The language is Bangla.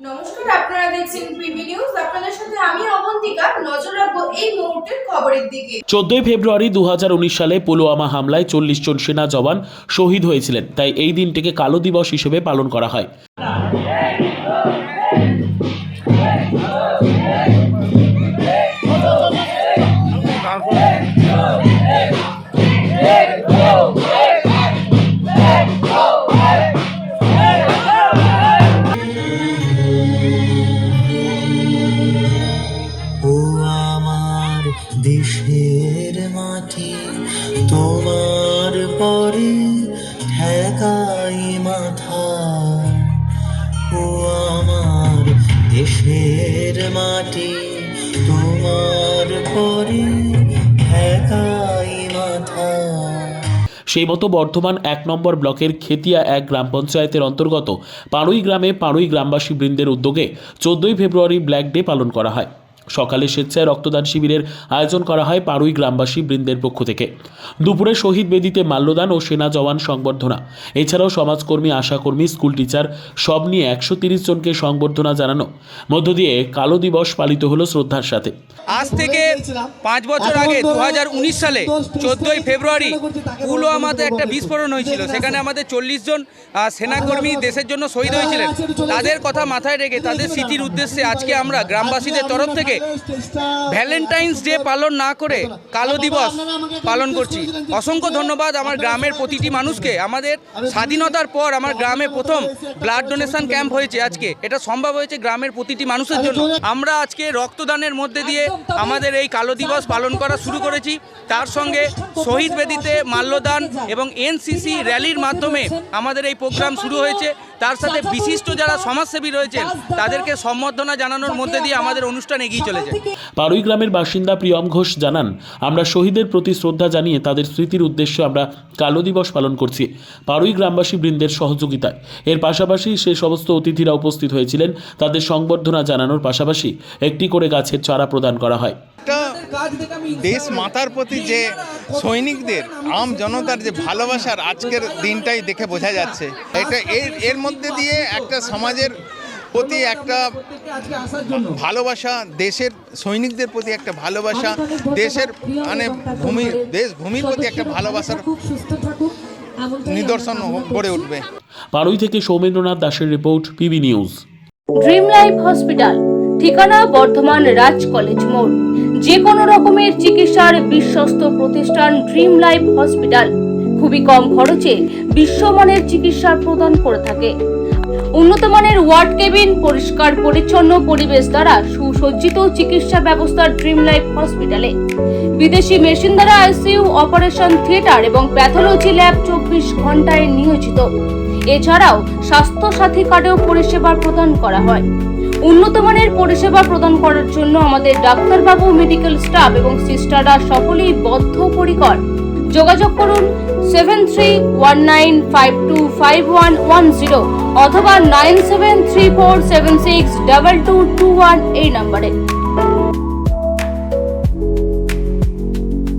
নমস্কার, আপনারা দেখছেন পিবি নিউজ। আপনাদের সাথে আমি অবন্তিকা। নজর রাখবো এই মুহূর্তের খবরের দিকে। 14 ফেব্রুয়ারি 2019 সালে পুলওয়ামা হামলায় 40 জন সেনা জওয়ান শহীদ হয়েছিলেন, তাই এই দিনটিকে কালো দিবস হিসেবে পালন করা হয়। দেশের মাটি তোমার পরে ঠেকাই মাথা, ও আমার দেশের মাটি তোমার পরে ঠেকাই মাথা। সেই মতো বর্ধমান 1 নম্বর ব্লকের খেতিয়া 1 গ্রাম পঞ্চায়েতের অন্তর্গত পাড়ুই গ্রামে পাড়ুই গ্রামবাসী বৃন্দের উদ্যোগে 14 ফেব্রুয়ারি ব্ল্যাক ডে পালন করা হয়। সকালে স্বেচ্ছায় রক্তদান শিবিরের আয়োজন করা হয় পাড়ুই গ্রামবাসী বৃন্দের পক্ষ থেকে। দুপুরে শহীদ বেদিতে মাল্যদান ও সেনা জওয়ান সংবর্ধনা, এছাড়াও সমাজকর্মী, আশাকর্মী, স্কুল টিচার সব নিয়ে 130 জনকে সংবর্ধনা জানানো মধ্য দিয়ে কালো দিবস পালিত হলো শ্রদ্ধার সাথে। আজ থেকে 5 বছর আগে 2019 সালে 14 ফেব্রুয়ারি পুলওয়ামাতে একটা বিস্ফোরণ হয়েছিল। সেখানে আমাদের 40 জন সেনাকর্মী দেশের জন্য শহীদ হয়েছিলেন। তাদের কথা মাথায় রেখে তাদের স্মৃতির উদ্দেশ্যে আজকে আমরা গ্রামবাসীদের তরফ থেকে ভ্যালেন্টাইন্স ডে পালন না করে কালো দিবস পালন করছি। অসংখ্য ধন্যবাদ আমার গ্রামের প্রতিটি মানুষকে। আমাদের স্বাধীনতার পর আমার গ্রামে প্রথম ব্লাড ডোনেশন ক্যাম্প হয়েছে। আজকে এটা সম্ভব হয়েছে গ্রামের প্রতিটি মানুষের জন্য। আমরা আজকে রক্তদানের মধ্যে দিয়ে আমাদের এই কালো দিবস পালন করা শুরু করেছি। তার সঙ্গে শহীদ বেদিতে মাল্যদান এবং এনসিসি র্যালির মাধ্যমে আমাদের এই প্রোগ্রাম শুরু হয়েছে। তার সাথে বিশিষ্ট যারা সমাজসেবী রয়েছেন তাদেরকে সম্বর্ধনা জানানোর মধ্যে দিয়ে আমাদের অনুষ্ঠান এগিয়ে চলেছে। পাড়ুই গ্রামের বাসিন্দা প্রিয়ম ঘোষ জানান, আমরা শহীদের প্রতি শ্রদ্ধা জানিয়ে তাদের স্মৃতির উদ্দেশ্যে আমরা কালো দিবস পালন করছি পাড়ুই গ্রামবাসী বৃন্দের সহযোগিতায়। এর পাশাপাশি সে সমস্ত অতিথিরা উপস্থিত হয়েছিলেন। তাদের সংবর্ধনা জানানোর পাশাপাশি একটি করে গাছের চারা প্রদান করা হয়। দেশ মাতার প্রতি যে সৈনিকদের আম জনতার যে ভালোবাসার আজকের দিনটাই দেখে বোঝা যাচ্ছে। এটা এর মধ্যে দিয়ে একটা সমাজের প্রতি একটা ভালোবাসা, দেশের সৈনিকদের প্রতি একটা ভালোবাসা, দেশের ভূমির প্রতি একটা ভালোবাসার নিদর্শন গড়ে উঠবে। পাড়ুই থেকে সৌমেন্দ্রনাথ দাসের report, PB news. Dream life hospital, ঠিকানা বর্ধমান রাজ কলেজ মোড়। যে কোনো রকমের চিকিৎসার বিশ্বস্ত প্রতিষ্ঠান ড্রিম লাইফ হসপিটাল খুবই কম খরচে বিশ্বমানের চিকিৎসা প্রদান করে থাকে। উন্নত মানের ওয়ার্ড কেবিন, পরিষ্কার পরিচ্ছন্ন পরিবেশ দ্বারা সুসজ্জিত চিকিৎসা ব্যবস্থা ড্রিম লাইফ হসপিটালে। বিদেশি মেশিন দ্বারা আইসিইউ, অপারেশন থিয়েটার এবং প্যাথোলজি ল্যাব 24 ঘন্টায় নিয়োজিত। এছাড়াও স্বাস্থ্য সাথী কার্ডেও পরিষেবা প্রদান করা হয়। উন্নত মানের পরিষেবা প্রদান করার জন্য আমাদের ডাক্তারবাবু, মেডিকেল স্টাফ এবং সিস্টাররা সকলেই বদ্ধপরিকর। যোগাযোগ করুন 7319525110 অথবা 9734762221 এই নম্বরে।